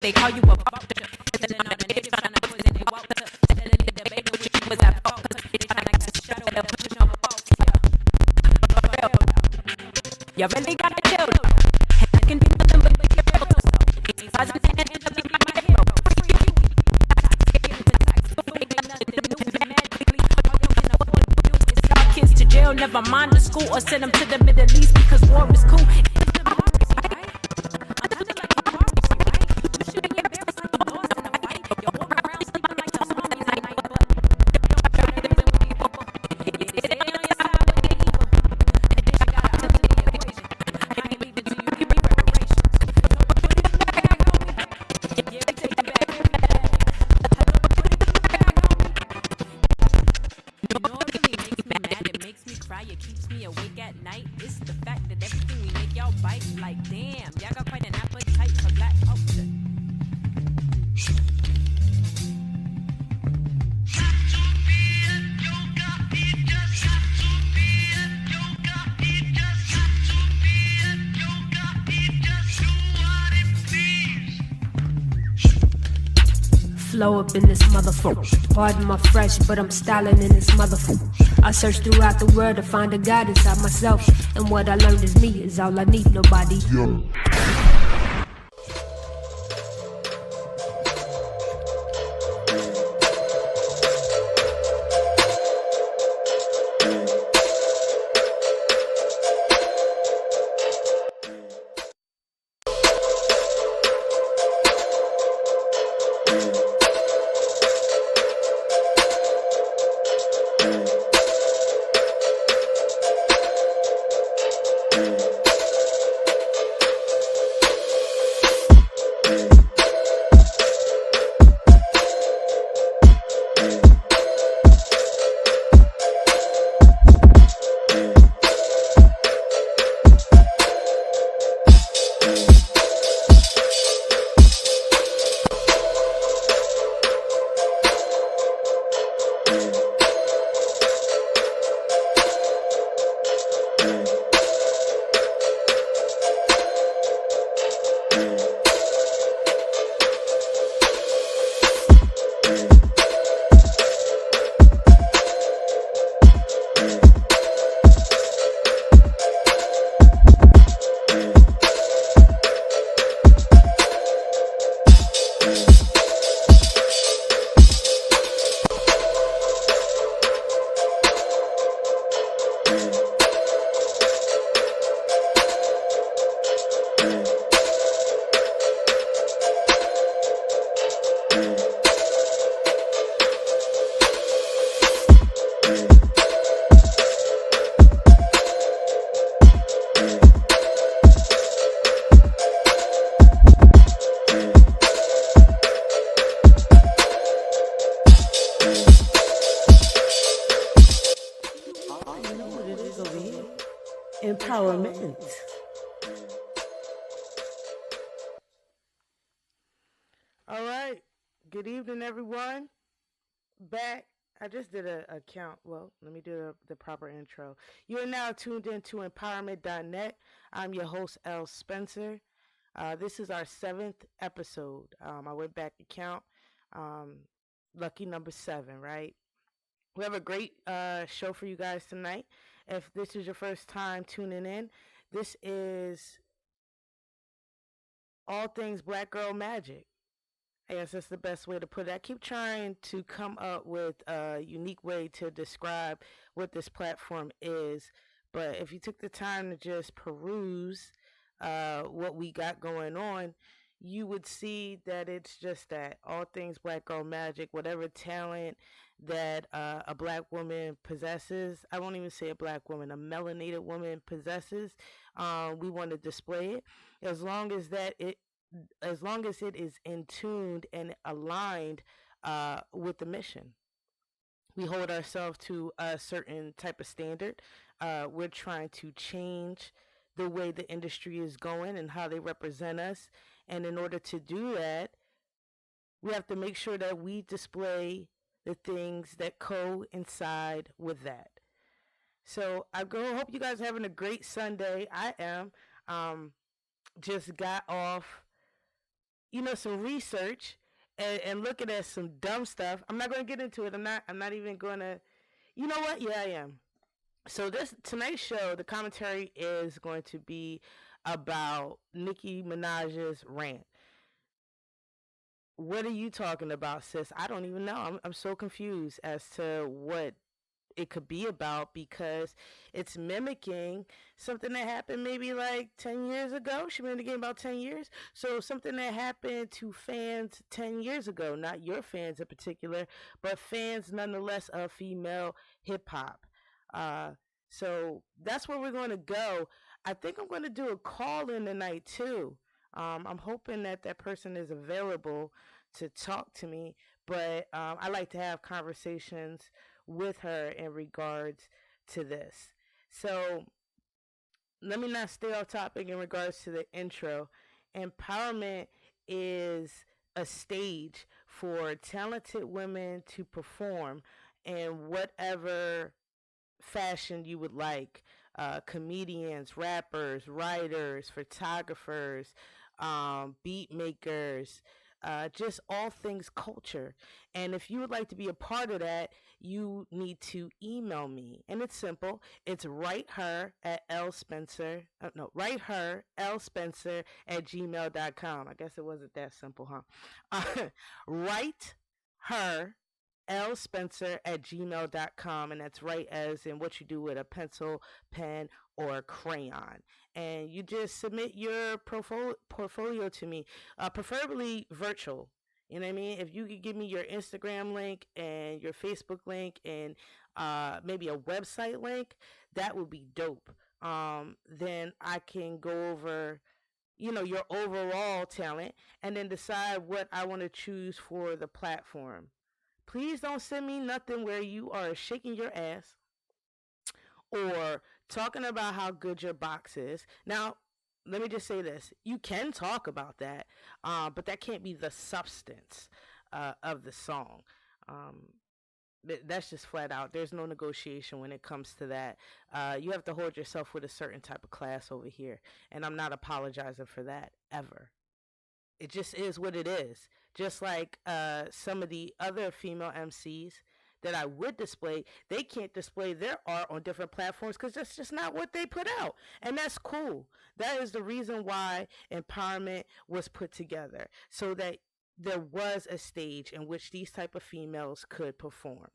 They call you a vulture. Telling all the niggas tryna poison they Walter. Telling the baby when you was at fault. Cause they tryna cast a shadow and push on fault. You really gotta chill though. And I can do nothing but be real. So, I just can't end up being my hero. Free you. Get into tax before they nothing new. Magically, all you can afford to do is send kids to jail. Never mind the school or send them to the Middle East because war is cool. It keeps me awake at night. It's the fact that everything we make y'all bite. Like, damn, y'all got quite an appetite for black culture. Flow up in this motherfucker. Pardon my French, but I'm styling in this motherfucker. I search throughout the world to find a God inside myself. And what I learned is me is all I need, nobody. Yo. Empowerment. All right. Good evening, everyone. Back. I just did a count. Well, let me do the proper intro. You are now tuned into empowerment.net. I'm your host, L. Spencer. This is our 7th episode. I went back to count. Lucky number 7, right? We have a great show for you guys tonight. If this is your first time tuning in, this is all things Black Girl Magic. I guess that's the best way to put it. I keep trying to come up with a unique way to describe what this platform is. But if you took the time to just peruse what we got going on, you would see that it's just that all things Black Girl Magic, whatever talent that a black woman possesses. I won't even say a black woman, a melanated woman possesses. We want to display it as long as it is in tuned and aligned with the mission. We hold ourselves to a certain type of standard. We're trying to change the way the industry is going and how they represent us. And in order to do that, we have to make sure that we display the things that coincide with that. So I hope you guys are having a great Sunday. I am. Just got off some research and looking at some dumb stuff. I'm not going to get into it. I'm not even going to. You know what? Yeah, I am. So tonight's show, the commentary is going to be about Nicki Minaj's rant. What are you talking about, sis? I don't even know. I'm so confused as to what it could be about, because it's mimicking something that happened maybe like 10 years ago. She been in the game about 10 years. So something that happened to fans 10 years ago, not your fans in particular, but fans nonetheless of female hip hop. So that's where we're going to go. I think I'm going to do a call in tonight too. I'm hoping that person is available to talk to me, but I like to have conversations with her in regards to this. So let me not stay off topic in regards to the intro. Empowerment is a stage for talented women to perform in whatever fashion you would like. Comedians, rappers, writers, photographers, beat makers, just all things culture. And if you would like to be a part of that, you need to email me. And it's simple. It's writeher at lspencer@gmail.com. I guess it wasn't that simple, huh? Write her lspencer@gmail.com, and that's right as in what you do with a pencil, pen, or crayon. And you just submit your portfolio to me, preferably virtual. You know what I mean? If you could give me your Instagram link and your Facebook link and maybe a website link, that would be dope. Then I can go over your overall talent and then decide what I want to choose for the platform. Please don't send me nothing where you are shaking your ass or talking about how good your box is. Now, let me just say this. You can talk about that, but that can't be the substance of the song. That's just flat out. There's no negotiation when it comes to that. You have to hold yourself with a certain type of class over here, and I'm not apologizing for that, ever. It just is what it is. Just like some of the other female MCs that I would display, they can't display their art on different platforms because that's just not what they put out. And that's cool. That is the reason why Empowerment was put together, so that there was a stage in which these type of females could perform.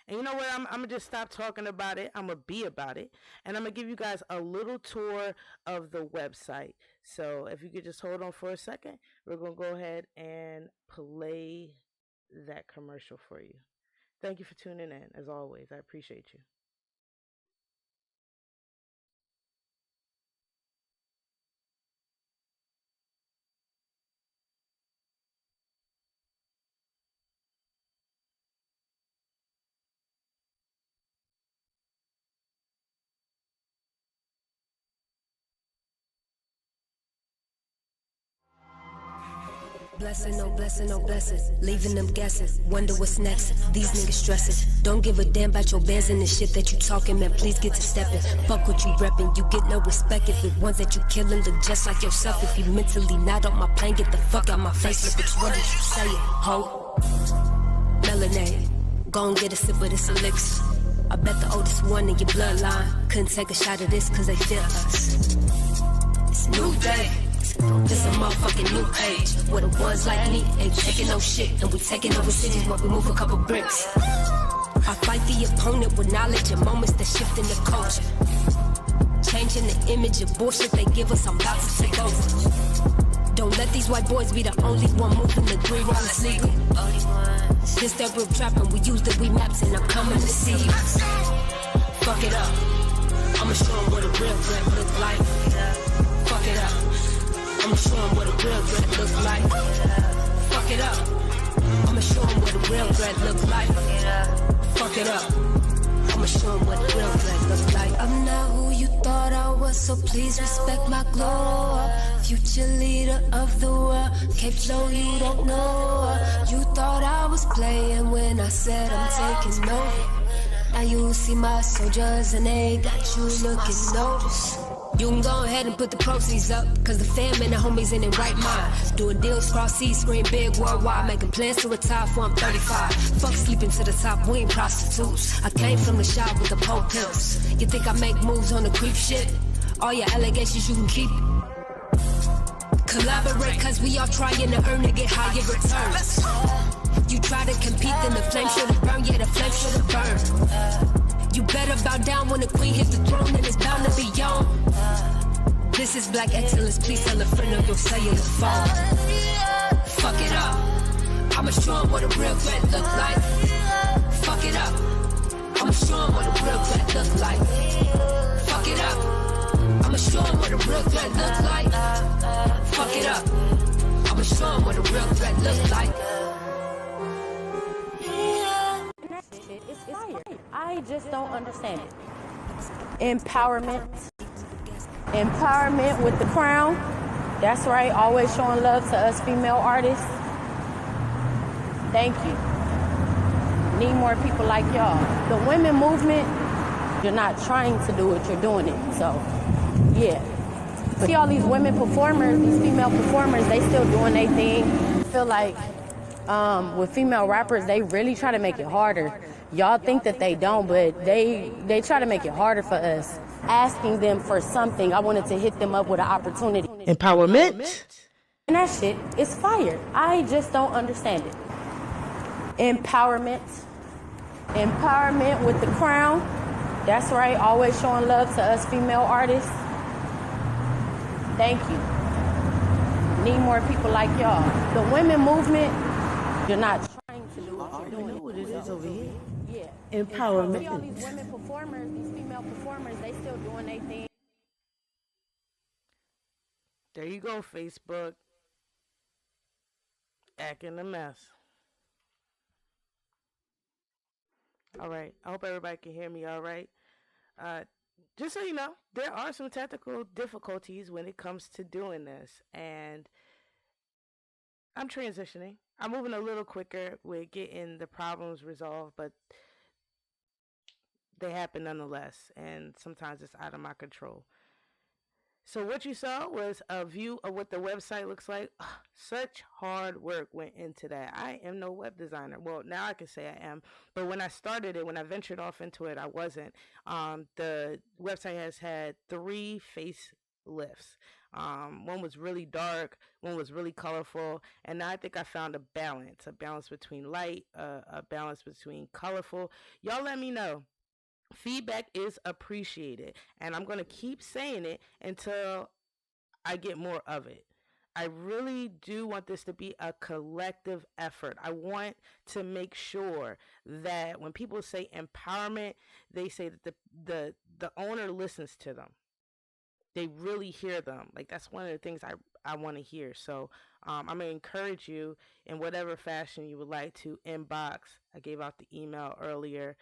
And you know what? I'm going to just stop talking about it. I'm going to be about it. And I'm going to give you guys a little tour of the website. So if you could just hold on for a second, we're going to go ahead and play that commercial for you. Thank you for tuning in. As always, I appreciate you. Blessing, oh blessing, oh blessing. Leaving them guessing, wonder what's next. These niggas stressing. Don't give a damn about your bands and the shit that you talking, man. Please get to stepping. Fuck what you repping, you get no respect. If the ones that you killing look just like yourself. If you mentally not on my plane, get the fuck out my face. Look, bitch, what did you say? Ho. Melanade. Gon' get a sip of this elixir. I bet the oldest one in your bloodline couldn't take a shot of this cause they feel us. It's a new day. This a motherfucking new age. Where the ones like me ain't taking no shit. And we taking over cities when we move a couple bricks. I fight the opponent with knowledge and moments that shift in the culture. Changing the image of bullshit they give us, I'm about to take over. Don't let these white boys be the only one moving the green while it's legal. This that real trapping, we use the we maps and I'm coming to see you. Fuck it up. I'ma show them what a real threat look like. Fuck it up. I'ma show them what a real threat look like. Fuck it up. I'ma show them what a real threat look like. Fuck it up. I'ma show them what a real threat look like. I'm not who you thought I was, so please respect my glow. Future leader of the world, K-Flow, you don't know. You thought I was playing when I said I'm taking over. Now you see my soldiers and they got you looking notice. You can go ahead and put the proceeds up, cause the fam and the homies in their right mind. Doing deals cross seas, screen big worldwide, making plans to retire before I'm 35. Fuck sleeping to the top, we ain't prostitutes. I came from the shop with the pole pimps. You think I make moves on the creep shit? All your allegations you can keep. Collaborate, cause we all trying to earn to get higher returns. You try to compete, then the flame should've burned, yeah, the flame should've burned. You better bow down when the queen hits the throne, and it's bound to be on. This is black excellence, please tell a friend of your cellular phone. Fuck it up, I'ma show 'em what a real threat look like. Fuck it up, I'ma show 'em what a real threat look like. Fuck it up, I'ma show 'em what a real threat look like. Fuck it up, I'ma show 'em what a real threat look like. It's fire. I just don't understand it. Empowerment. Empowerment with the crown. That's right, always showing love to us female artists. Thank you. Need more people like y'all. The women movement, you're not trying to do it, you're doing it. So, yeah. But see all these women performers, these female performers, they still doing their thing. I feel like with female rappers, they really try to make it harder. Y'all think that they don't, but they try to make it harder for us. Asking them for something, I wanted to hit them up with an opportunity. Empowerment. And that shit is fire. I just don't understand it. Empowerment. Empowerment with the crown. That's right, always showing love to us female artists. Thank you. Need more people like y'all. The women movement, you're not trying to do what you're doing. You know what it is over here. Yeah. Empowerment. See all these women performers, these female performers, they still doing their thing. There you go, Facebook. Acting a mess. All right. I hope everybody can hear me all right. Just so you know, there are some technical difficulties when it comes to doing this. And I'm transitioning. I'm moving a little quicker with getting the problems resolved, but they happen nonetheless. And sometimes it's out of my control. So what you saw was a view of what the website looks like. Such hard work went into that. I am no web designer. Well, now I can say I am. But when I started it, when I ventured off into it, I wasn't. The website has had 3 facelifts. One was really dark, one was really colorful, and now I think I found a balance between light, a balance between colorful. Y'all let me know. Feedback is appreciated, and I'm going to keep saying it until I get more of it. I really do want this to be a collective effort. I want to make sure that when people say empowerment, they say that the owner listens to them. They really hear them. Like, that's one of the things I want to hear. So I'm going to encourage you in whatever fashion you would like to inbox. I gave out the email earlier.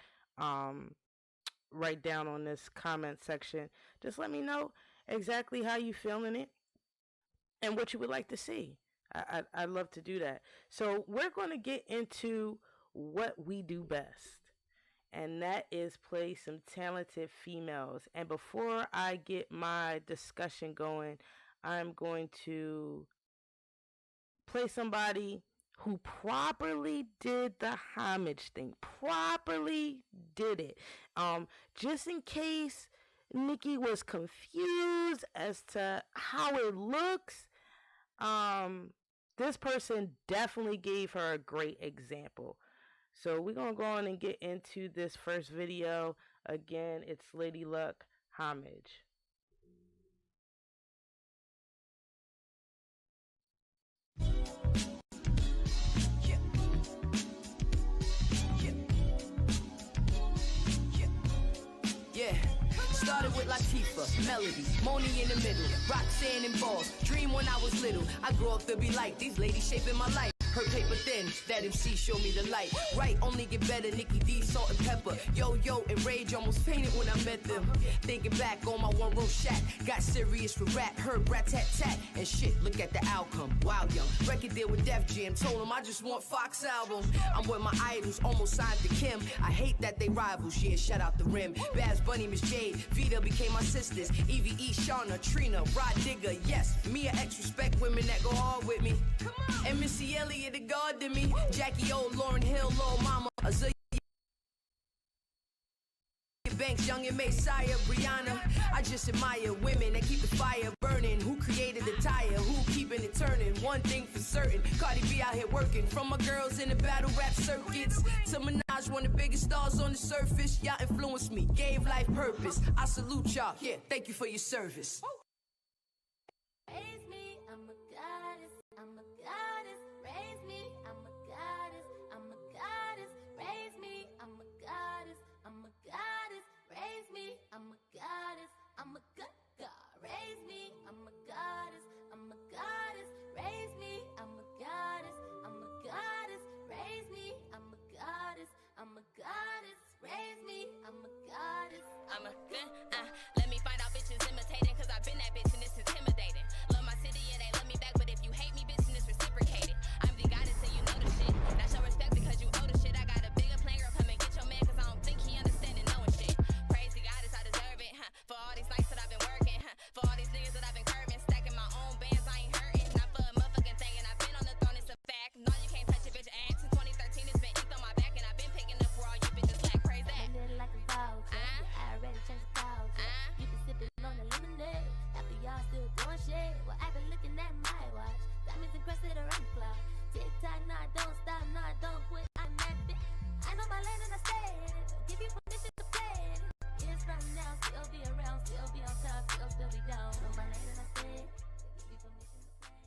Write down on this comment section. Just let me know exactly how you feeling it and what you would like to see. I'd love to do that. So we're going to get into what we do best, and that is play some talented females. And before I get my discussion going, I'm going to play somebody who properly did the homage thing, properly did it. Just in case Nikki was confused as to how it looks, this person definitely gave her a great example. So we're going to go on and get into this first video. Again, it's Lady Luck Homage. Started with Latifah, Melody, Moni in the middle, Roxanne and Balls. Dream when I was little, I grew up to be like these ladies shaping my life. Her paper thin, that MC showed me the light. Right, only get better, Nikki D, Salt and Pepper. Yo, and Rage almost fainted when I met them. Thinking back on my one-room shack, got serious for rap, heard rat-tat-tat. And shit, look at the outcome, wow, young. Record deal with Def Jam, told him I just want Fox album. I'm with my idols, almost signed to Kim. I hate that they rivals, yeah, shout out the Rim. Babs Bunny, Miss Jade, Vita became my sisters. EVE, Shauna, Trina, Rod Digger, yes. Mia X, respect women that go hard with me. And Missy Elliott, the God to me. Jackie O, Lauryn Hill, Lil Mama, Azalea Banks, Young and Messiah, Brianna. I just admire women that keep the fire burning. Who created the tire? Who keeping it turning? One thing for certain, Cardi B out here working. From my girls in the battle rap circuits to Minaj, one of the biggest stars on the surface. Y'all influenced me, gave life purpose. I salute y'all. Yeah, thank you for your service. Raise me, I'm a goddess, I'm a goddess. Raise me, I'm a goddess, I'm a goddess. Raise me, I'm a goddess, I'm a goddess. Raise me, I'm a goddess, I'm a god. Raise me, I'm a goddess, I'm a goddess. Raise me, I'm a goddess, I'm a goddess. Raise me, I'm a goddess, I'm a goddess. Raise me, I'm a goddess. I'm a let me find out bitches imitating, cause I've been that bitch and it's intimidating. Love my city and they love me back, but if you hate me, bitch, then it's reciprocated. I'm the goddess and you know the shit. That's your respect because you owe the shit. I got a bigger plan, girl, come and get your man, cause I don't think he understand and knowing shit. Praise the goddess, I deserve it, for all these nights that I've been working, for all these niggas that I've been curving, stacking my own bands, I ain't hurting. Not for a motherfucking thing, and I've been on the throne, it's a fact. No, you can't touch a bitch ass. In 2013, it's been inked on my back, and I've been picking up where all you bitches lack. Praise that. Like a voucher. I already changed the culture. You been sipping on the lemonade after y'all still doing shit. Well, I've been looking at my watch. Diamonds encrusted around the clock. Tick tock, nah, don't stop, nah, don't quit. I'm that bitch. I know my lane and I stay in it. Don't give you permission to play it. Years from now, still be around, still be on top, still be down. Know my lane and I stay. Don't give you permission to play.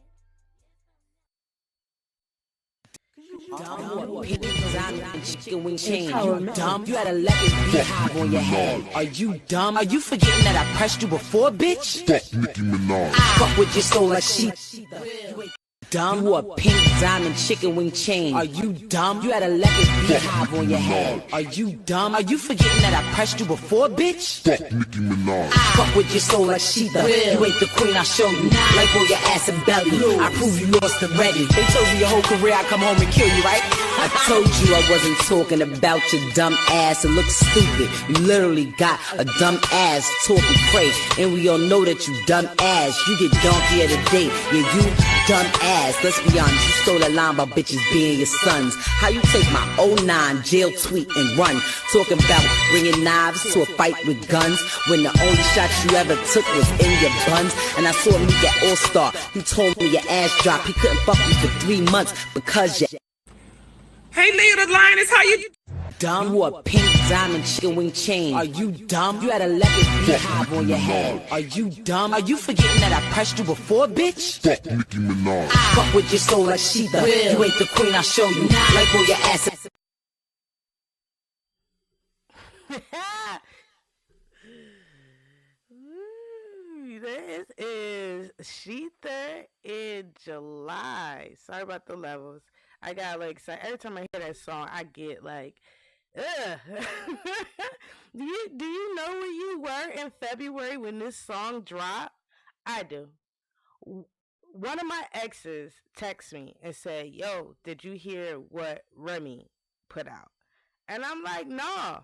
Dumb, pink design, chicken wing chain. You dumb? You had a leopard beehive on your head. Are you dumb? Are you forgetting that I pressed you before, bitch? Fuck Nicki Minaj. Fuck with your soul like she. You ain't dumb? You a pink diamond chicken wing chain. Are you dumb? You had a leopard beehive on your head. Are you dumb? Are you forgetting that I pressed you before, bitch? Fuck Nicki Minaj. Fuck with your soul like she does. You ain't the queen, I show you. Like on your ass and belly. I prove you lost already. They told you your whole career I come home and kill you, right? I told you I wasn't talking about your dumb ass. It looks stupid. You literally got a dumb ass talking crazy. And we all know that you dumb ass. You get donkey of the day. Yeah, you dumb ass. Let's be honest, you stole that line about bitches being your sons. How you take my 09 jail tweet and run? Talking about bringing knives to a fight with guns, when the only shots you ever took was in your buns. And I saw me at All-Star. He told me your ass dropped. He couldn't fuck you for 3 months because you. Hey, Leah the Lioness, how you? Dumb? You a pink diamond chicken wing chain. Are you dumb? You had a leopard beehive on your head. Are you dumb? Are you forgetting that I pressed you before, bitch? Fuck Nicki Minaj. Fuck with your soul like she does. You ain't the queen, I show you. Like on your ass. This is Sheether in July. Sorry about the levels. I got like excited. Every time I hear that song, I get like, ugh. do you know where you were in February when this song dropped? I do. One of my exes texted me and said, yo, did you hear what Remy put out? And I'm like, nah.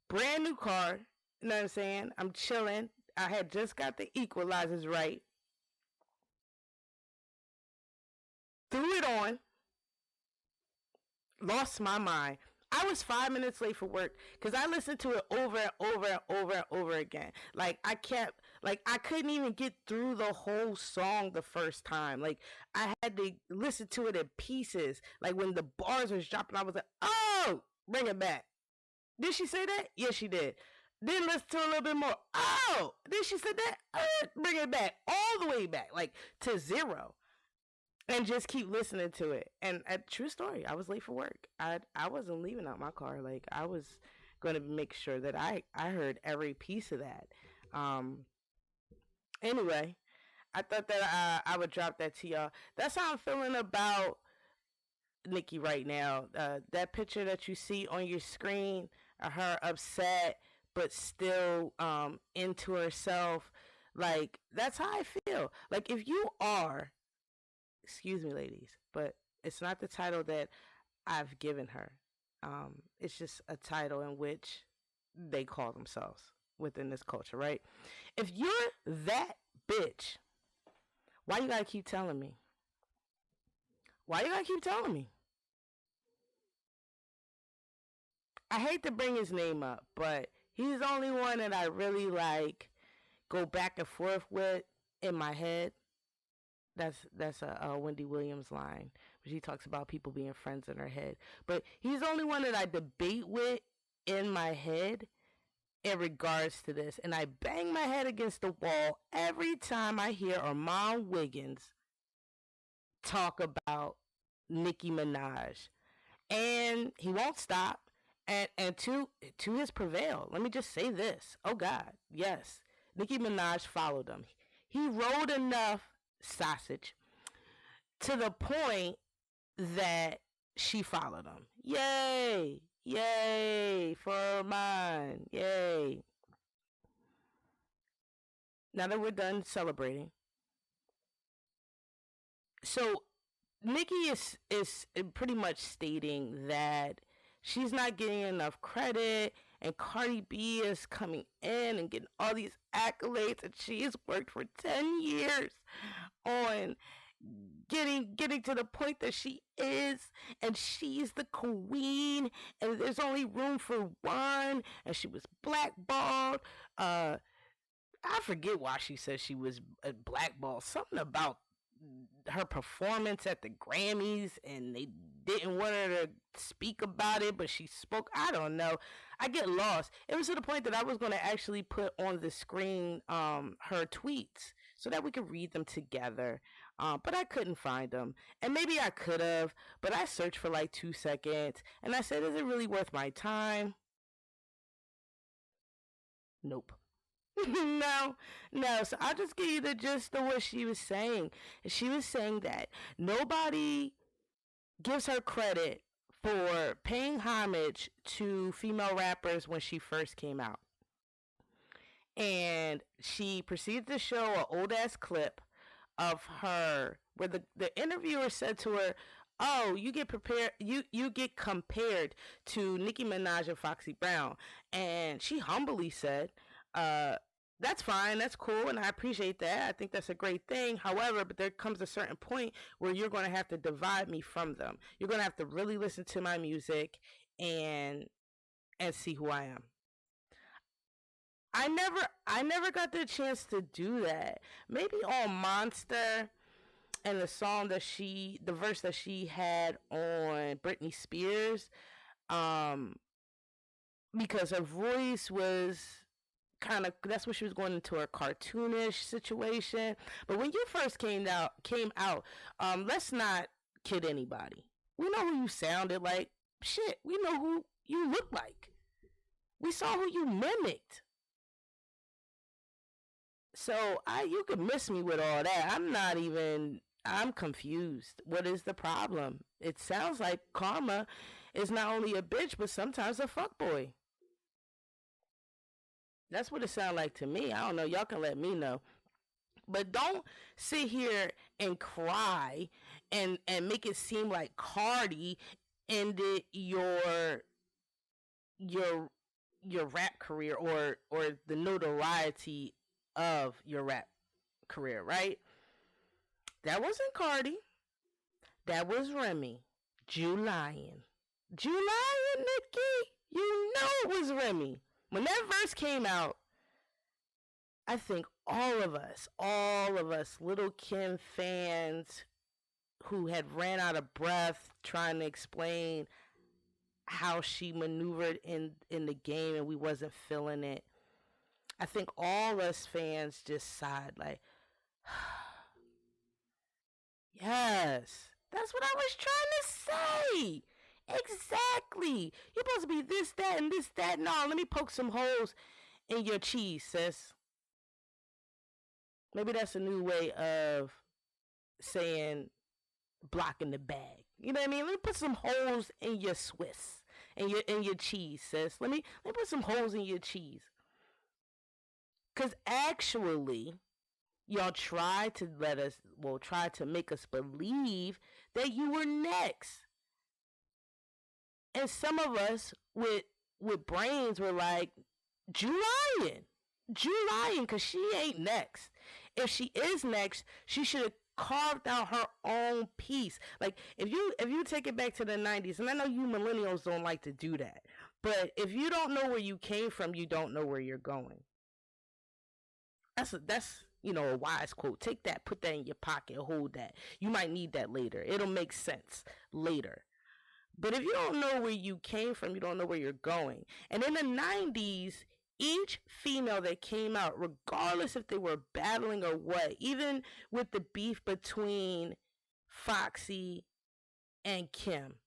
Brand new car. You know what I'm saying? I'm chilling. I had just got the equalizers right. Threw it on. Lost my mind. I was 5 minutes late for work because I listened to it over and over and over and over again. Like I couldn't even get through the whole song the first time. Like I had to listen to it in pieces. Like when the bars was dropping, I was like, oh, bring it back. Did she say that? Yes, she did. Then listen to a little bit more. Oh, did she say that? Bring it back. All the way back. Like to zero. And just keep listening to it. And a true story, I was late for work. I wasn't leaving out my car. Like I was going to make sure that I heard every piece of that. Anyway, I thought that I would drop that to y'all. That's how I'm feeling about Nicki right now. That picture that you see on your screen, her upset but still into herself, like that's how I feel. Like if you are, excuse me, ladies, but it's not the title that I've given her. It's just a title in which they call themselves within this culture, right? If you're that bitch, why you gotta keep telling me? Why you gotta keep telling me? I hate to bring his name up, but he's the only one that I really like go back and forth with in my head. That's a Wendy Williams line where she talks about people being friends in her head. But he's the only one that I debate with in my head in regards to this. And I bang my head against the wall every time I hear Armand Wiggins talk about Nicki Minaj. And he won't stop. And to his prevail, let me just say this. Oh God, yes. Nicki Minaj followed him. He rode enough sausage to the point that she followed him. Yay! Yay for mine. Yay. Now that we're done celebrating. So Nicki is pretty much stating that she's not getting enough credit, and Cardi B is coming in and getting all these accolades, and she has worked for 10 years on getting to the point that she is, and she's the queen, and there's only room for one, and she was blackballed. I forget why she said she was blackballed. Something about her performance at the Grammys, and they didn't want her to speak about it, but she spoke. I don't know. I get lost. It was to the point that I was going to actually put on the screen her tweets so that we could read them together, but I couldn't find them. And maybe I could have, but I searched for like 2 seconds, and I said, is it really worth my time? Nope. No. So I'll just give you the gist of what she was saying. She was saying that nobody gives her credit for paying homage to female rappers when she first came out. And she proceeded to show an old ass clip of her where the interviewer said to her, oh, you get compared to Nicki Minaj and Foxy Brown. And she humbly said, that's fine, that's cool, and I appreciate that. I think that's a great thing. However, but there comes a certain point where you're going to have to divide me from them. You're going to have to really listen to my music and see who I am. I never got the chance to do that. Maybe on Monster and the verse that she had on Britney Spears, because her voice was kind of, that's what she was going into, a cartoonish situation. But when you first came out, let's not kid anybody. We know who you sounded like. Shit, we know who you look like. We saw who you mimicked. So you could miss me with all that. I'm confused. What is the problem? It sounds like Karma is not only a bitch, but sometimes a fuckboy. That's what it sounds like to me. I don't know. Y'all can let me know. But don't sit here and cry and make it seem like Cardi ended your rap career or the notoriety of your rap career, right? That wasn't Cardi. That was Remy. Julian, Nicki. You know it was Remy. When that verse came out, I think all of us, Little Kim fans who had ran out of breath trying to explain how she maneuvered in the game and we wasn't feeling it, I think all us fans just sighed like, yes, that's what I was trying to say. Exactly. You're supposed to be this, that, and this, that. No, let me poke some holes in your cheese, sis. Maybe that's a new way of saying blocking the bag. You know what I mean? Let me put some holes in your Swiss and your cheese, sis. Let me put some holes in your cheese. Cause actually, y'all try to make us believe that you were next. And some of us with brains were like, Jew lying, because she ain't next. If she is next, she should have carved out her own piece. Like, if you take it back to the 90s, and I know you millennials don't like to do that, but if you don't know where you came from, you don't know where you're going. That's a wise quote. Take that, put that in your pocket, hold that. You might need that later. It'll make sense later. But if you don't know where you came from, you don't know where you're going. And in the 90s, each female that came out, regardless if they were battling or what, even with the beef between Foxy and Kim,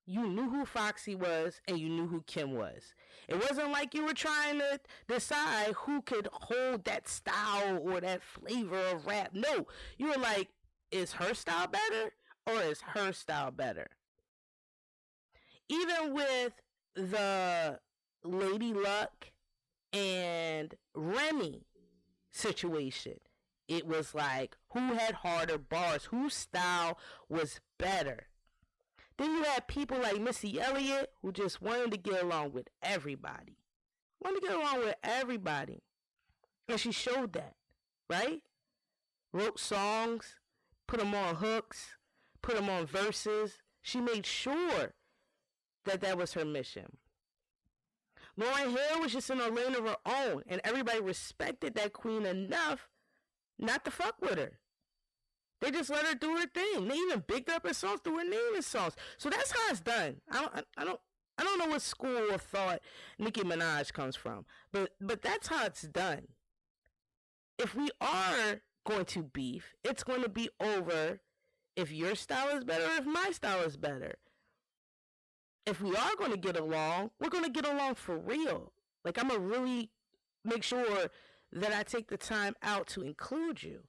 you knew who Foxy was and you knew who Kim was. It wasn't like you were trying to decide who could hold that style or that flavor of rap. No, you were like, is her style better or is her style better? Even with the Lady Luck and Remy situation, it was like, who had harder bars? Whose style was better? Then you had people like Missy Elliott who just wanted to get along with everybody. And she showed that, right? Wrote songs, put them on hooks, put them on verses. She made sure that was her mission. Lauryn Hill was just in a lane of her own, and everybody respected that queen enough not to fuck with her. They just let her do her thing. They even bigged up her songs, threw her name in songs. So that's how it's done. I don't know what school of thought Nicki Minaj comes from, but that's how it's done. If we are going to beef, it's going to be over if your style is better or if my style is better. If we are going to get along, we're going to get along for real. Like, I'm going to really make sure that I take the time out to include you.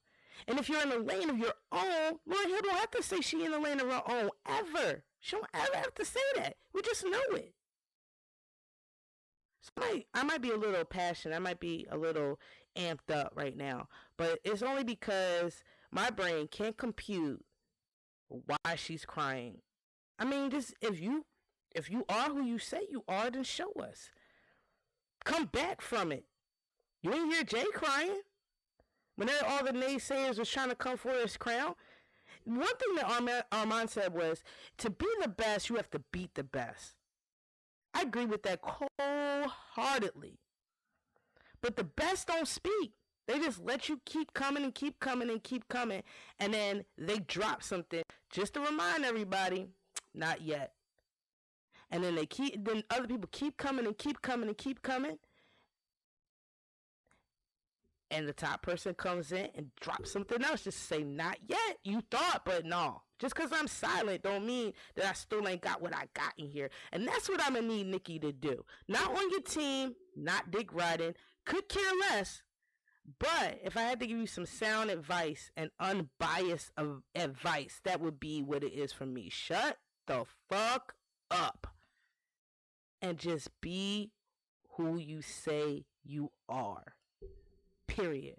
And if you're in a lane of your own, Lauryn Hill don't have to say she in a lane of her own, ever. She don't ever have to say that. We just know it. So I might be a little passionate. I might be a little amped up right now. But it's only because my brain can't compute why she's crying. I mean, just if you are who you say you are, then show us. Come back from it. You ain't hear Jay crying when all the naysayers was trying to come for his crown. One thing that Armand said was, to be the best, you have to beat the best. I agree with that wholeheartedly. But the best don't speak. They just let you keep coming and keep coming and keep coming. And then they drop something just to remind everybody, not yet. And then then other people keep coming and keep coming and keep coming. And the top person comes in and drops something else just to say, not yet. You thought, but no. Just because I'm silent don't mean that I still ain't got what I got in here. And that's what I'm going to need Nicki to do. Not on your team, not dick riding. Could care less. But if I had to give you some sound advice and unbiased advice, that would be what it is for me. Shut the fuck up. And just be who you say you are. Period.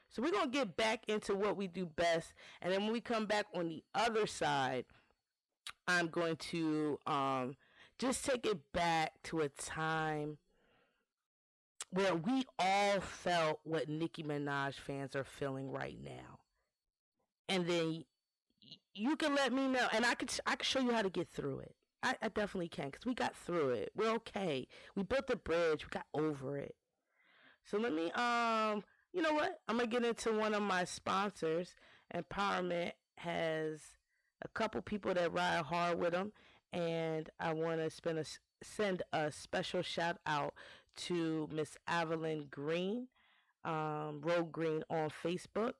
So we're going to get back into what we do best. And then when we come back on the other side, I'm going to just take it back to a time where we all felt what Nicki Minaj fans are feeling right now. And then you can let me know. And I could show you how to get through it. I definitely can, because we got through it. We're okay. We built the bridge. We got over it. So let me, you know what? I'm going to get into one of my sponsors. Empowerment has a couple people that ride hard with them. And I want to send a special shout out to Miss Evelyn Green, Road Green on Facebook.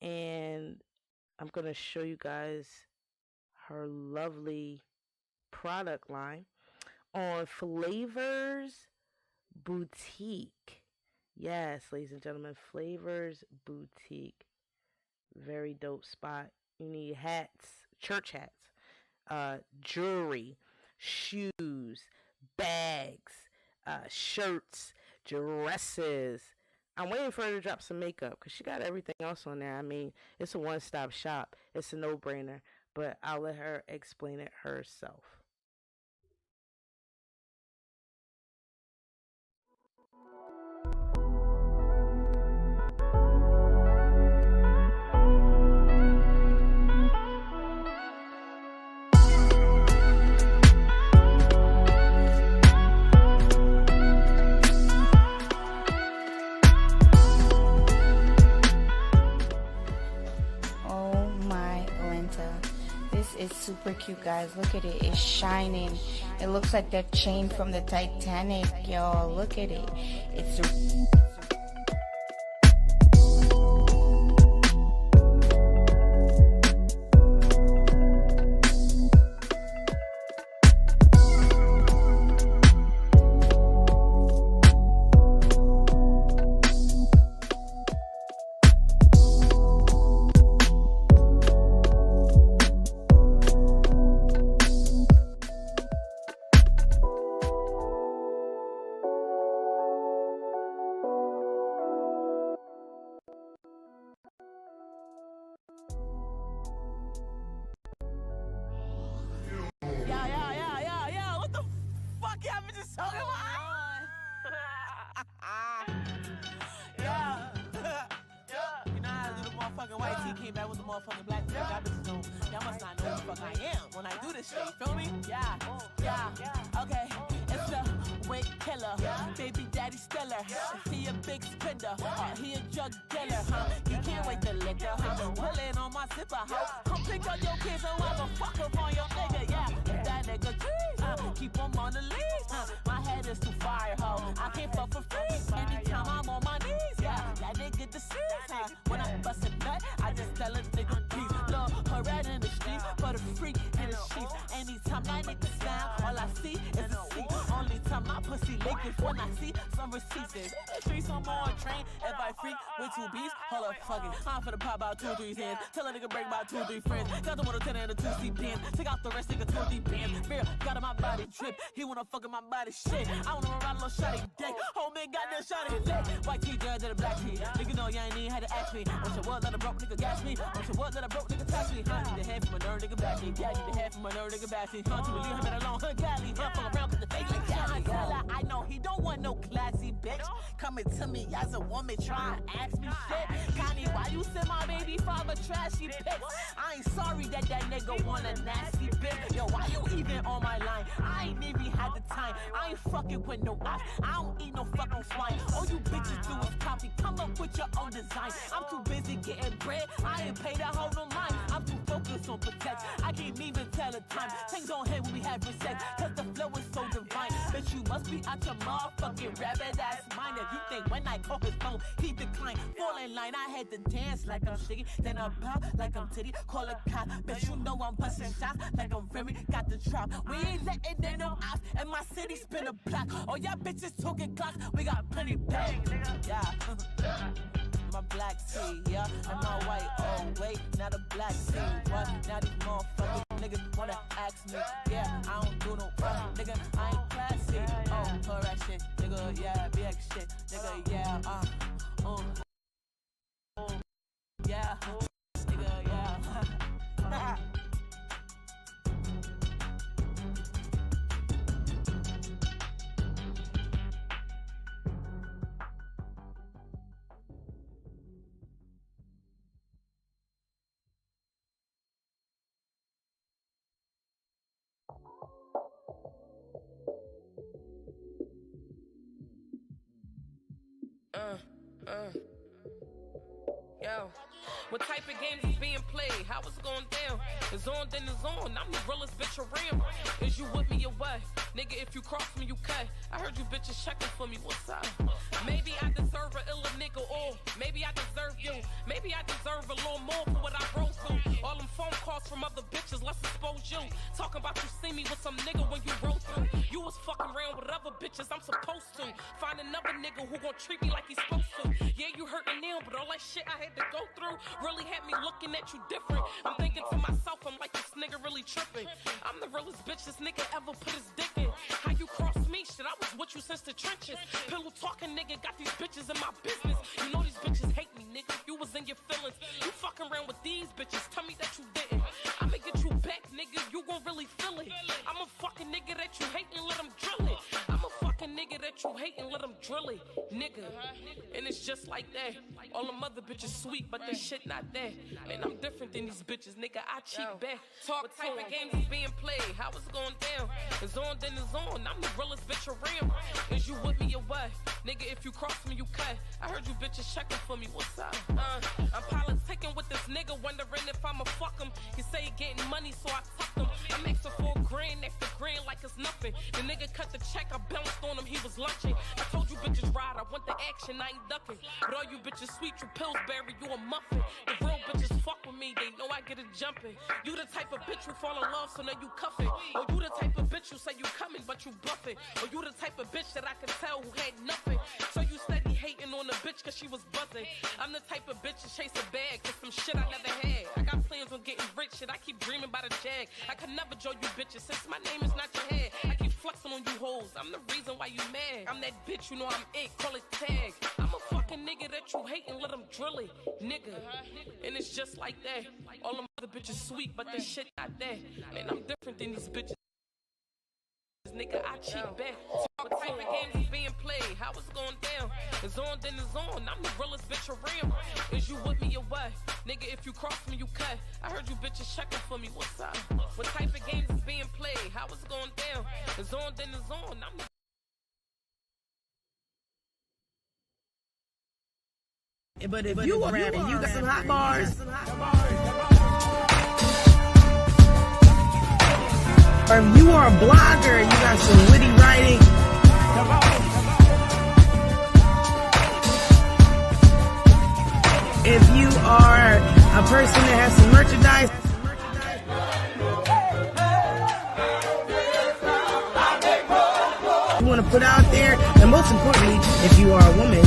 And I'm going to show you guys her lovely product line on Flavors Boutique. Yes, ladies and gentlemen, Flavors Boutique. Very dope spot. You need hats, church hats. jewelry, shoes, bags, shirts, dresses. I'm waiting for her to drop some makeup because she got everything else on there. I mean, it's a one-stop shop. It's a no-brainer, but I'll let her explain it herself. It's super cute, guys. Look at it. It's shining. It looks like that chain from the Titanic, y'all. Look at it. It's I'm finna pop out 2 or 3 hands. Tell a nigga bring about 2 or 3 friends. Got the 1 to 10 and a 2C pen. Take out the rest, nigga 2 deep pants. Fear, got on my body drip. He wanna fuck in my body shit. I wanna ride a little shotty dick. Oh man, goddamn shotty dick. White tee, girl to the black tee. Nigga know you ain't even had to ask me. Want your what, let a broke nigga gas me. Want your what, let a broke nigga tax me. Need the head from a nerd nigga back me. Yeah, need the head from a nerd nigga back me. To leave him alone, her Cali. Fuck around cause the face like Cali. I know he don't want no classy bitch. Coming to me as a woman trying to ask me shit. Connie, why you send my baby father trashy pics? I ain't sorry that nigga want a nasty bitch. Yo, why you even on my line? I ain't even had the time. I ain't fucking with no ops. I don't eat no fucking swine. All you bitches do is copy. Come up with your own design. I'm too busy getting bread. I ain't paid a hold on mine. I'm too focused on protect. I can't even tell the time. Things on head when we having sex. Cause the flow is so divine. Bitch, you must be out your motherfucking rabbit ass mind. If you think when I call his phone, he declined. Fall in line, I had to dance like I'm shiggy. Then I bow like I'm titty. Call a cop. Bitch, you know I'm busting shots like I'm very. Got the drop. We ain't letting in no ops. And my city spin a block. All y'all bitches talking clocks. We got plenty bags. Yeah. My black tee, yeah, and my white, oh wait, now the black tee, what? Now these motherfuckers niggas wanna ask me, yeah, I don't do no nigga, I ain't classy, oh, for that shit, nigga, yeah, BX shit, nigga, yeah, yeah, nigga, yeah, Yo, what type of games is being played? How it's going down? It's on, then it's on. I'm the realest bitch around. Is you with me or what? Nigga, if you cross me, you cut. I heard you bitches checking for me. What's up? Maybe I deserve a iller nigga, or maybe I deserve you. Maybe I deserve a little more for what I wrote to. All them phone calls from other bitches, let's expose you. Talk talking about you see me with some nigga when you roll through. You was fucking around with other bitches I'm supposed to. Find another nigga who gon' treat me like he's supposed to. Yeah, you hurting now, but all that shit I had to go through really had me looking at you different. I'm thinking to myself, I'm like, this nigga really tripping. I'm the realest bitch this nigga ever put his dick in. How you cross me? Shit, I was with you since the trenches. Pillow talking nigga got these bitches in my business. You know these bitches hate me, nigga. You was in your feelings. You fucking around with these bitches. Tell me that you didn't. I'ma get you back, nigga. You gon' really feel it. I'm a fucking nigga that you hate and let him drill it. I'm a fucking nigga that you hate and let him drill it, nigga. And it's just like that. All them other bitches sweet, but this shit not there. Man, I'm different than these bitches, nigga. I cheat back. Talk what type of games is being played? How it's going down? It's on, then it's on. I'm the realest bitch around. Is you with me or what? Nigga, if you cross me, you cut. I heard you bitches checking for me. What's up? I'm politicking with this nigga, wondering if I'ma fuck him. He say he getting money, so I tucked him. I'm asking for a grand after grand like it's nothing. The nigga cut the check, I bounced on him, he was lunching. I told you bitches ride, I want the action, I ain't ducking. But all you bitches sweet, you Pillsbury, you a muffin. The real bitches fuck with me, they know I get it jumping. You the type of bitch who fall in love, so now you cuffing. Or you the type of bitch who say you coming, but you bluffing. Or you the type of bitch that I can tell who had nothing. So you steady hating on the bitch cause she was buzzing. I'm the type of bitch to chase a bag cause some shit I never had. I got plans on getting rich, shit, I keep dreaming about a jag. I could never join you bitches since my name is not your head. I keep flexing on you hoes, I'm the reason why you mad. I'm that bitch, you know I'm it, call it tag. I'm a fucking nigga that you hate and let them drill it, nigga. And it's just like that. All them other bitches sweet, but this shit not there. Man, I'm different than these bitches. Nigga, I cheat back. What type of games is being played? How it's going down? It's on, then it's on. I'm the realest bitch around. Is you with me or what? Nigga, if you cross me, you cut. I heard you bitches checking for me. What's up? What type of games is being played? How it's going down? It's on, then it's on. I'm the But if you are rapping, you got some hot bars. Or if you are a blogger, you got some witty writing. If you are a person that has some merchandise. You want to put out there, and most importantly, if you are a woman.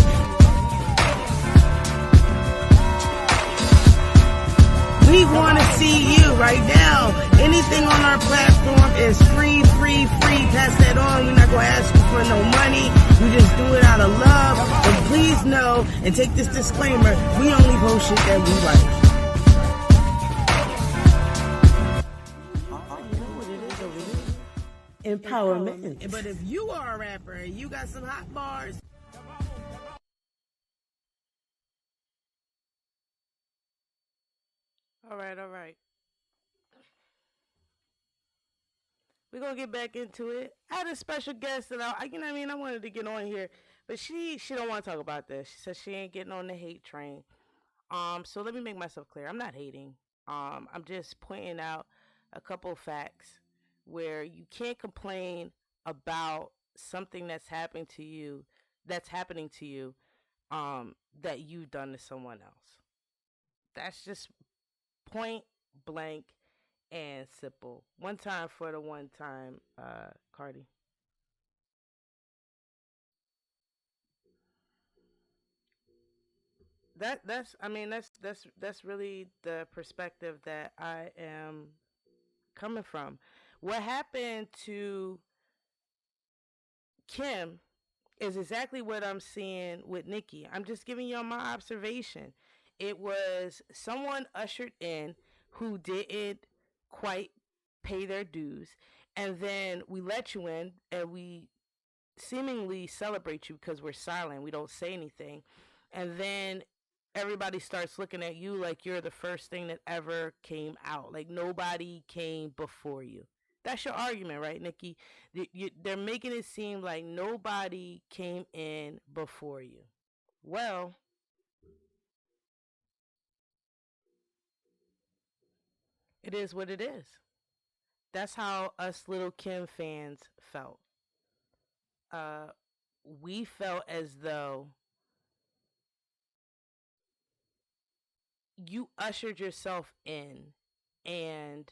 We want to see you right now. Anything on our platform is free, free, free. Pass that on. We're not going to ask you for no money. We just do it out of love. But please know, and take this disclaimer, we only post shit that we like. You know what it is over here? Empowerment. But if you are a rapper and you got some hot bars, all right. We're going to get back into it. I had a special guest that I wanted to get on here, but she don't want to talk about this. She says she ain't getting on the hate train. So let me make myself clear. I'm not hating. I'm just pointing out a couple of facts where you can't complain about something that's happening to you, that you've done to someone else. That's just point blank and simple. One time for the one time, Cardi. That's really the perspective that I am coming from. What happened to Kim is exactly what I'm seeing with Nicki. I'm just giving y'all my observation. It was someone ushered in who didn't quite pay their dues, and then we let you in and we seemingly celebrate you because we're silent. We don't say anything. And then everybody starts looking at you like you're the first thing that ever came out. Like nobody came before you. That's your argument, right, Nicki? They're making it seem like nobody came in before you. Well, it is what it is. That's how us Little Kim fans felt. We felt as though you ushered yourself in and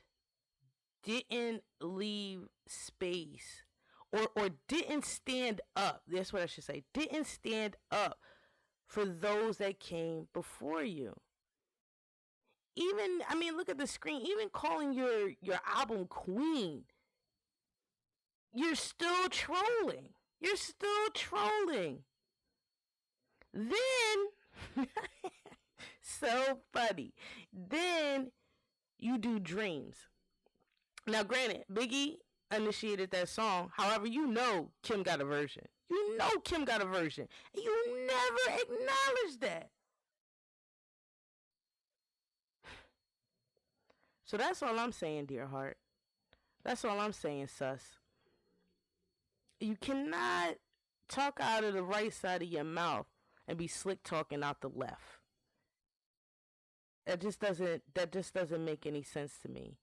didn't leave space or didn't stand up. That's what I should say. Didn't stand up for those that came before you. Even, I mean, look at the screen. Even calling your album Queen, you're still trolling. You're still trolling. Then, so funny. Then you do Dreams. Now, granted, Biggie initiated that song. However, you know Kim got a version. You know Kim got a version. And you never acknowledge that. So that's all I'm saying, dear heart. That's all I'm saying, sus. You cannot talk out of the right side of your mouth and be slick talking out the left. That just doesn't make any sense to me.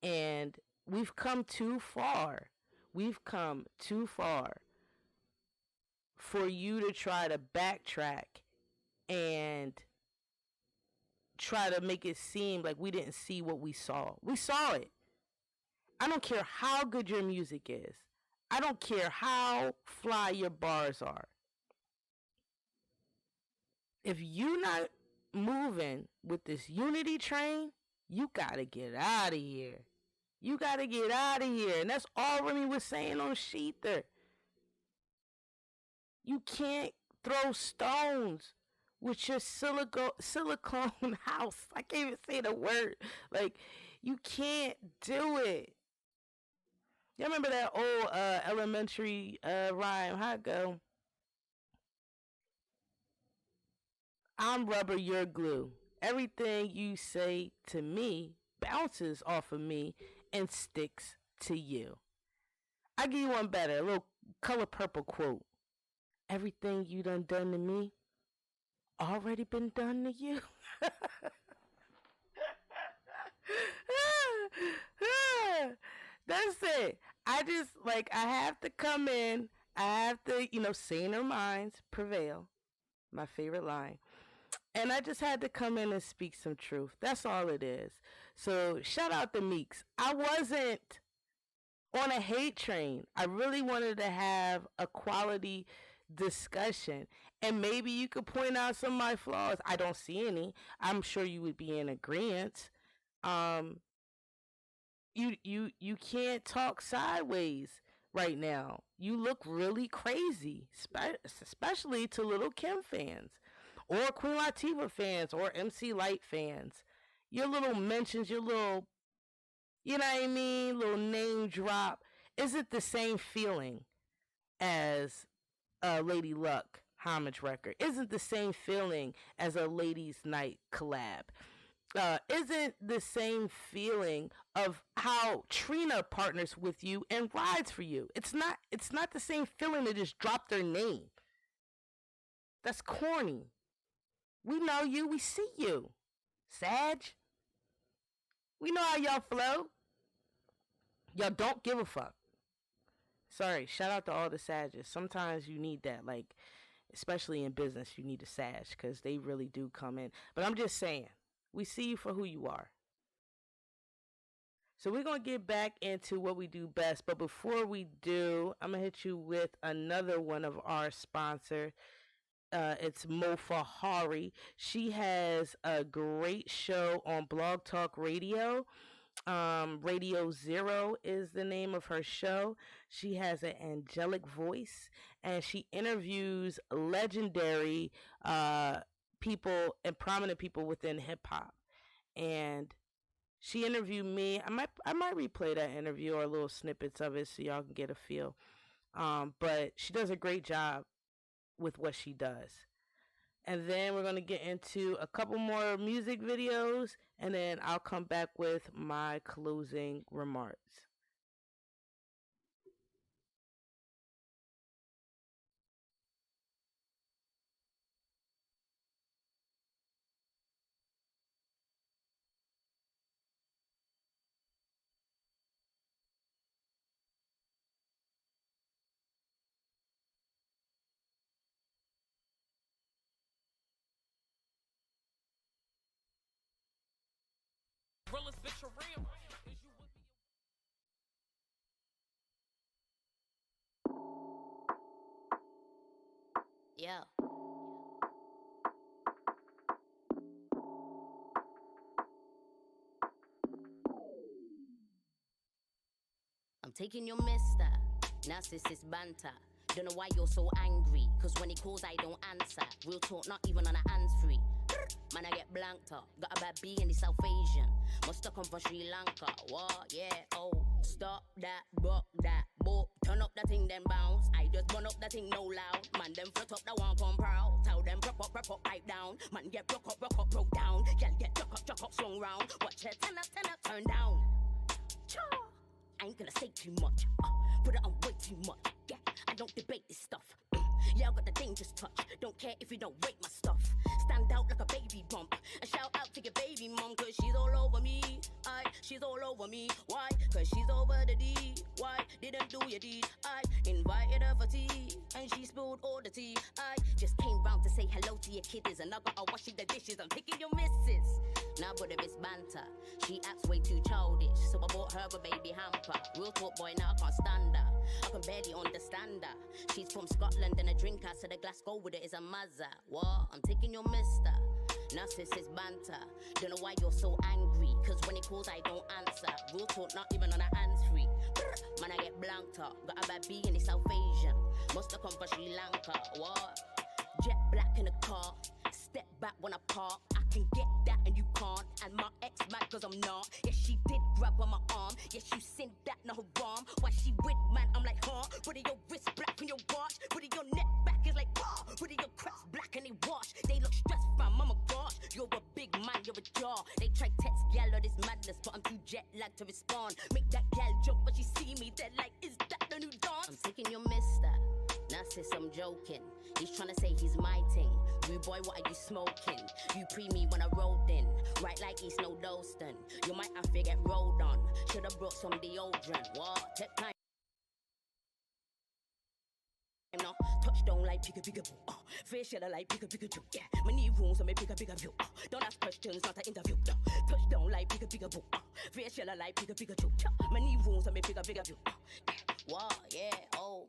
And we've come too far. We've come too far for you to try to backtrack and try to make it seem like we didn't see what we saw. We saw it. I don't care how good your music is. I don't care how fly your bars are. If you're not moving with this unity train, you gotta get out of here. You gotta get out of here. And that's all Remy was saying on Shether. You can't throw stones with your silicone house. I can't even say the word. Like, you can't do it. You remember that old elementary rhyme? How it go? I'm rubber, you're glue. Everything you say to me bounces off of me and sticks to you. I give you one better, a little Color Purple quote. Everything you done to me already been done to you. That's it. I just, like, I have to come in. I have to, saner minds prevail. My favorite line. And I just had to come in and speak some truth. That's all it is. So shout out to Meeks. I wasn't on a hate train. I really wanted to have a quality discussion. And maybe you could point out some of my flaws. I don't see any. I'm sure you would be in agreement. You can't talk sideways right now. You look really crazy, especially to Little Kim fans. Or Queen Latifah fans, or MC Lyte fans. Your little mentions, your little, you know what I mean, little name drop, isn't the same feeling as a Lady Luck homage record. Isn't the same feeling as a Ladies Night collab. Isn't the same feeling of how Trina partners with you and rides for you. It's not the same feeling to just drop their name. That's corny. We know you. We see you. Sag. We know how y'all flow. Y'all don't give a fuck. Sorry. Shout out to all the Sages. Sometimes you need that. Like, especially in business, you need a Sag. Because they really do come in. But I'm just saying. We see you for who you are. So we're going to get back into what we do best. But before we do, I'm going to hit you with another one of our sponsors. It's Mofa Hari. She has a great show on Blog Talk Radio. Radio Zero is the name of her show. She has an angelic voice, and she interviews legendary people and prominent people within hip hop. And she interviewed me. I might replay that interview or little snippets of it so y'all can get a feel. But she does a great job with what she does. And then we're going to get into a couple more music videos, and then I'll come back with my closing remarks. Realest bitch around. Yeah. I'm taking your mister. Narcissist banter. Don't know why you're so angry. Cause when he calls, I don't answer. Real talk, not even on a hands-free. Man, I get blanked up. Got a bad B in the South Asian. Must have come from Sri Lanka. What? Yeah, oh. Stop that, buck that, boop. Turn up that thing, then bounce. I just burn up that thing no loud. Man, them front up that one come proud. Tell them prop up, pipe down. Man, get broke up, down. Girl, get chuck up, swung round. Watch it, turn up, turn down. Cha. I ain't gonna say too much. Put it on way too much. Yeah, I don't debate this stuff. Yeah, I got the dangerous touch. Don't care if you don't rate my stuff. Stand out like a baby bump. And shout out to your baby mom, cause she's all over me. She's all over me. Why? Cause she's over the D. Why? Didn't do your deed. I invited her for tea, and she spilled all the tea. I just came round to say hello to your kiddies, and I got her washing the dishes. I'm taking your missus. Now, but if it's banter, she acts way too childish. So I bought her a baby hamper. Real talk, boy, now I can't stand her. I can barely understand her. She's from Scotland and a drinker, so the glass go with it is a mazza. What? I'm taking your mister. Narcissist banter. Don't know why you're so angry. Cause when he calls, I don't answer. Real talk, not even on a hands-free. Man, I get blanked up. Got a bad B in the South Asian. Must have come from Sri Lanka. What? Jet black in the car. Step back when I park. I can get that and you can't. And my ex mad cause I'm not. Yes, she did grab on my arm. Yes, you seen that, no haram. Why she with man? I'm like, huh? Put your wrist black on your watch. Put your neck back is like, wow. Put your crepes black and they wash. They look stressed fam, I'm a gosh. You're a big man, you're a jaw. They try text gal or this madness, but I'm too jet lagged to respond. Make that gal jump, but she see me, they're like, is that the new dance? I'm taking your mister. Narciss, I'm joking. He's trying to say he's my thing. Rude boy, what are you smoking? You pre me when I rolled in. Right like East No Dalston. You might have to get rolled on. Should've brought some deodorant. What? Take time. No, touchdown like pick-a-boo. Facial like pick-a-boo. Yeah, my knee room so me pick-a-boo. Don't ask questions, not an interview. Touchdown like pick-a-boo. Facial like pick-a-boo. My knee room so me pick-a-boo. Yeah, wow, yeah, oh.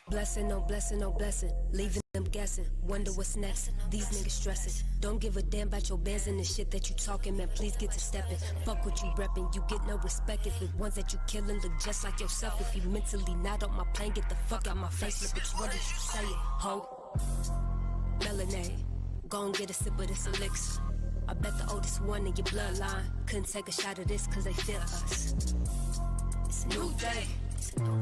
Blessing, no blessing, no blessing. Leaving them guessing. Wonder what's next. These niggas stressing. Don't give a damn about your bands and the shit that you talking, man. Please get to stepping. Fuck what you repping. You get no respect if the ones that you killing look just like yourself. If you mentally not on my plane, get the fuck out my face. Look, bitch, what did you say? Ho. Melanade. Go and get a sip of this elixir. I bet the oldest one in your bloodline couldn't take a shot of this cause they feel us. It's a new day.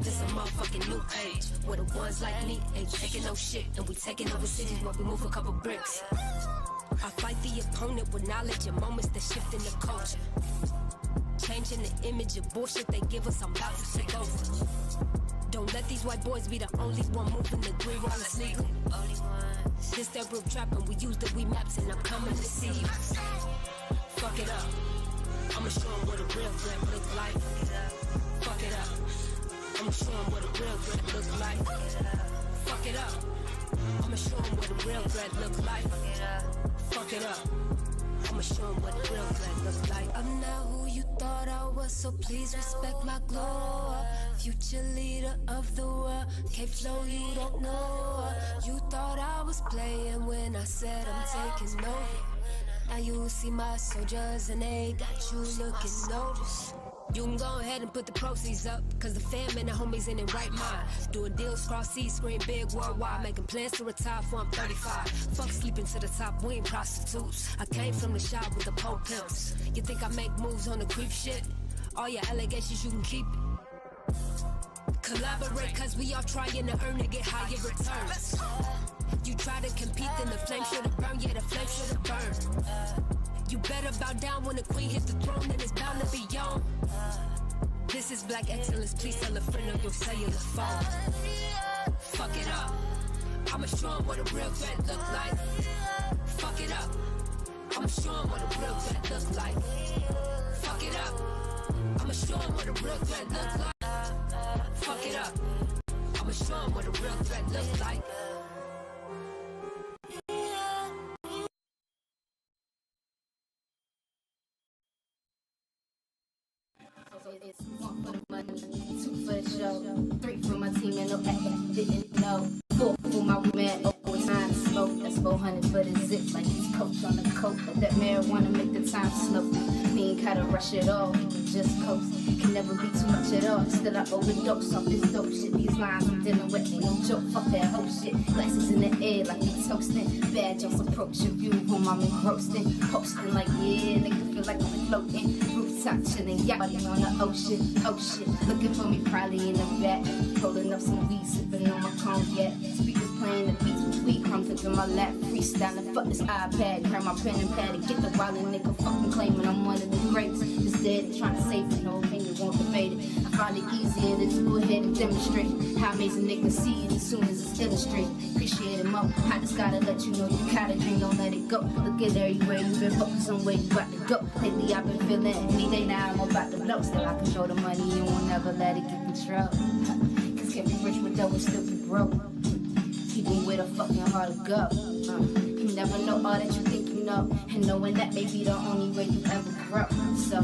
This a motherfucking new age. Where the ones like me ain't taking no shit. And we taking over cities while we move a couple bricks. I fight the opponent with knowledge and moments that shift in the culture. Changing the image of bullshit they give us, I'm about to take over. Don't let these white boys be the only one moving the green while it's legal. This that real trap and we use the we maps and I'm coming to see you. Fuck it up. I'ma show them what a real threat look like. Fuck it up. I'ma show them what a real threat look like. Fuck it up. I'ma show them what a real threat look like. Fuck it up. I'ma show them what a real threat look like. I'm not who you thought I was, so please respect my glow up. Future leader of the world, K-Flow, you don't know her. You thought I was playing when I said I'm taking over. Now you see my soldiers and they got you looking noticed. You can go ahead and put the proceeds up, cause the fam and the homies in their right mind. Doing deals cross seas, scream big worldwide, making plans to retire before I'm 35. Fuck sleeping to the top, we ain't prostitutes. I came from the shop with the pole pimps. You think I make moves on the creep shit? All your allegations you can keep it. Collaborate cause we all trying to earn to get higher returns. You try to compete, then the flame should've burned, yeah the flame should've burned. You better bow down when the queen hit the throne, then it's bound to be on. This is Black Excellence, please tell a friend on your cellular phone. Fuck it up. I'ma show 'em what a real threat look like. Fuck it up. I'ma show 'em what a real threat looks like. Fuck it up. I'ma show 'em what a real threat looks like. Fuck it up. I'ma show 'em what a real threat looks like. It's 1 for the money, 2 for the show, 3 for my team and no didn't know, 4 for my man, always time to smoke. That's 400 for the zip like he's coach on the coke. But that marijuana make the time slow. We ain't gotta rush it all, we can just coast. Can never be too much at all. Still I overdose off this dope shit. These lines I'm dealing with ain't no joke. Fuck that whole shit. Glasses in the air like we toasting. Bad jokes approaching view whom I'm engrossing. Posting like yeah, nigga feel like I'm floating. Rooftop chilling, yachting on the ocean. Oh shit, looking for me probably in the back. Rolling up some weed, sipping on my cognac. Speakers playing the beats with weed crumbs in my lap. Freestyling, fuck this iPad. Grab my pen and pad and get the violent nigga fucking claiming I'm one of the greats. This dead, trying to save it, no opinion, won't debate it. I find it easier to just go ahead and demonstrate how amazing niggas see it as soon as it's illustrated. Appreciate it more. I just gotta let you know you gotta dream, don't let it go. Look at everywhere you've been focused on where you about to go. Lately I've been feeling any day now I'm about to blow. Still I control the money, you won't never let it get control. Cause can't be rich with dough and still be broke. Even with a fucking heart to go. You never know all that you think you know. And knowing that may be the only way you ever grow. So,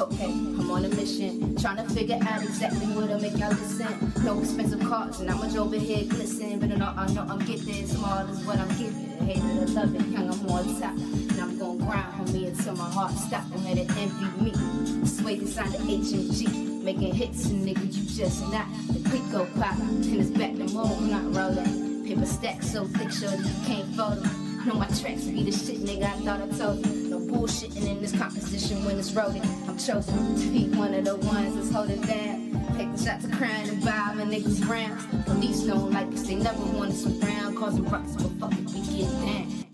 okay, I'm on a mission. Trying to figure out exactly what'll make y'all listen. No expensive cars, and how much overhead glisten. But I know I'm getting small is what I'm giving. Hate it or love it, young, I'm on top. And I'm gonna grind on me until my heart stops. Don't let it envy me. Sway inside the HMG. Making hits, and nigga, you just not. The quick go pop, and it's back to mode, not rolling. Paper stack so thick, shorty, you can't fold them. Know my tracks be the shit, nigga, I thought I told you. No bullshitting in this composition when it's rolling. I'm chosen to be one of the ones that's holding down. Take the shots of crying and buy my niggas rounds. Police don't like us, they never want us around. Causing ruckus, but fuck it, we get down.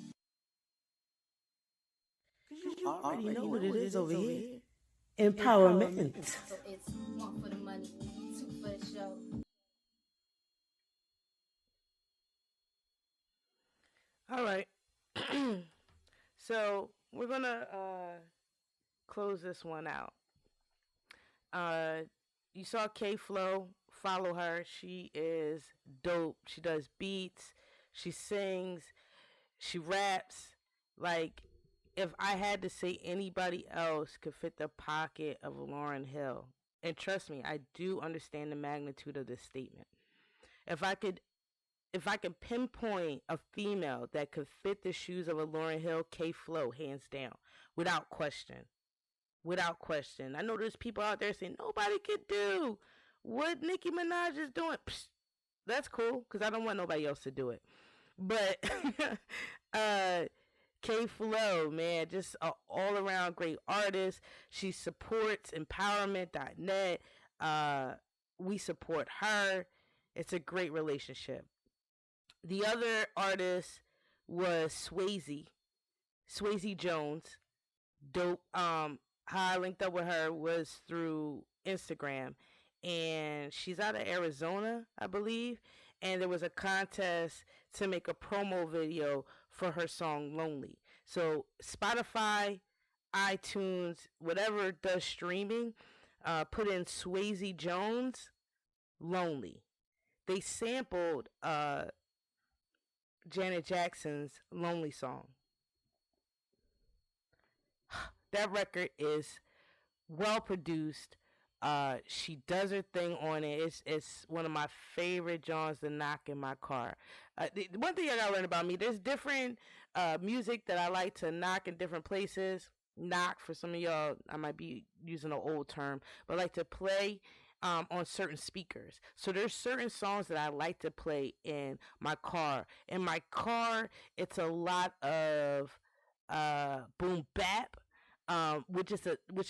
You already know what it is over here. Empowerment. So it's 1 for the money, 2 for the show. All right. So we're gonna close this one out. You saw K Flow. Follow her. She is dope. She does beats. She sings. She raps. Like, if I had to say anybody else could fit the pocket of Lauryn Hill, and trust me, I do understand the magnitude of this statement. If I could pinpoint a female that could fit the shoes of a Lauryn Hill, K Flow, hands down, without question. Without question. I know there's people out there saying nobody could do what Nicki Minaj is doing. Psst, that's cool, because I don't want nobody else to do it. But K Flow, man, just an all-around great artist. She supports empowerment.net. We support her. It's a great relationship. The other artist was Swayze Jones. Dope. How I linked up with her was through Instagram, and she's out of Arizona, I believe. And there was a contest to make a promo video for her song Lonely. So Spotify, iTunes, whatever does streaming, put in Swayze Jones Lonely. They sampled Janet Jackson's Lonely song. That record is well produced. She does her thing on it. It's one of my favorite Johns to knock in my car. One thing I gotta learn about me, there's different music that I like to knock in different places. Knock, for some of y'all, I might be using an old term, but I like to play on certain speakers. So there's certain songs that I like to play in my car. In my car, it's a lot of boom bap, which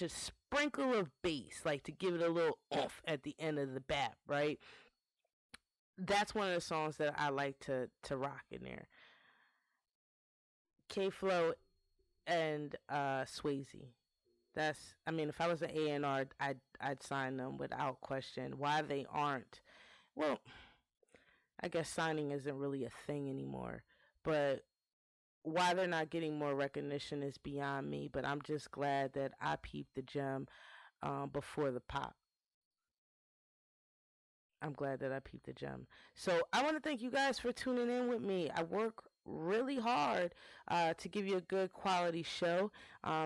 is sprinkle of bass, like to give it a little oomph at the end of the bap, right? That's one of the songs that I like to rock in there. K Flow and Swayze. If I was an A&R, I'd sign them without question. Why they aren't? Well, I guess signing isn't really a thing anymore. But why they're not getting more recognition is beyond me, but I'm just glad that I peeped the gem before the pop. I'm glad that I peeped the gem. So I want to thank you guys for tuning in with me. I work really hard to give you a good quality show.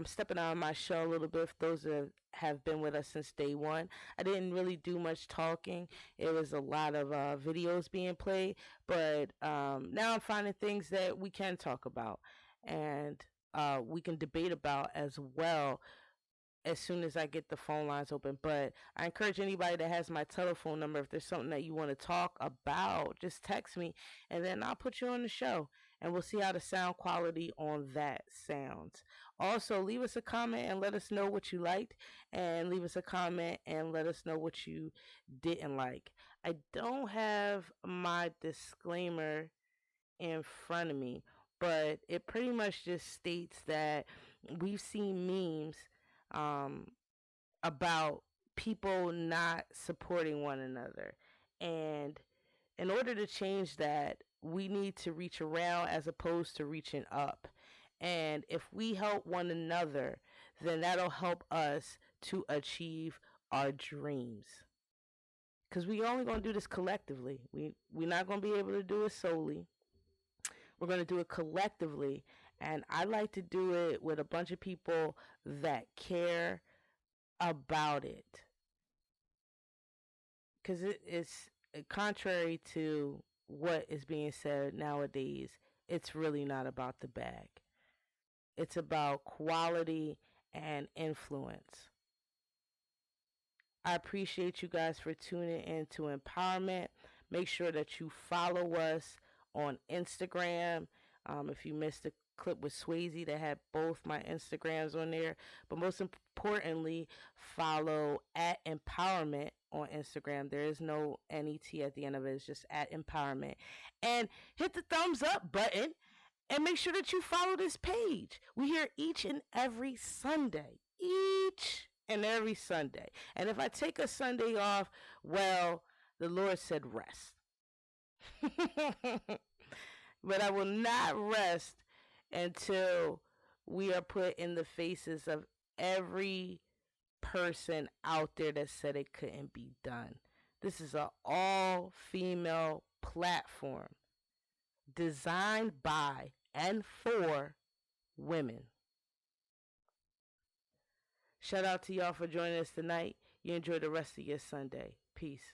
Stepping out of my show a little bit for those that have been with us since day one. I didn't really do much talking. It was a lot of videos being played, but now I'm finding things that we can talk about and we can debate about as well as soon as I get the phone lines open. But I encourage anybody that has my telephone number, if there's something that you want to talk about, just text me and then I'll put you on the show and we'll see how the sound quality on that sounds. Also, leave us a comment and let us know what you liked, and leave us a comment and let us know what you didn't like. I don't have my disclaimer in front of me, but it pretty much just states that we've seen memes about people not supporting one another, and in order to change that, we need to reach around as opposed to reaching up. And if we help one another, then that'll help us to achieve our dreams, because we only going to do this collectively. We're not going to be able to do it solely. We're going to do it collectively, and I like to do it with a bunch of people that care about it. Because it's contrary to what is being said nowadays, it's really not about the bag. It's about quality and influence. I appreciate you guys for tuning in to Empowerment. Make sure that you follow us on Instagram. If you missed the clip with Swayze, that had both my Instagrams on there. But most importantly, follow at Empowerment on Instagram. There is no NET at the end of it. It's just at Empowerment. And hit the thumbs up button and make sure that you follow this page. We here each and every Sunday. Each and every Sunday. And if I take a Sunday off, well, the Lord said rest. But I will not rest until we are put in the faces of every person out there that said it couldn't be done. This is an all-female platform designed by and for women. Shout out to y'all for joining us tonight. You enjoy the rest of your Sunday. Peace.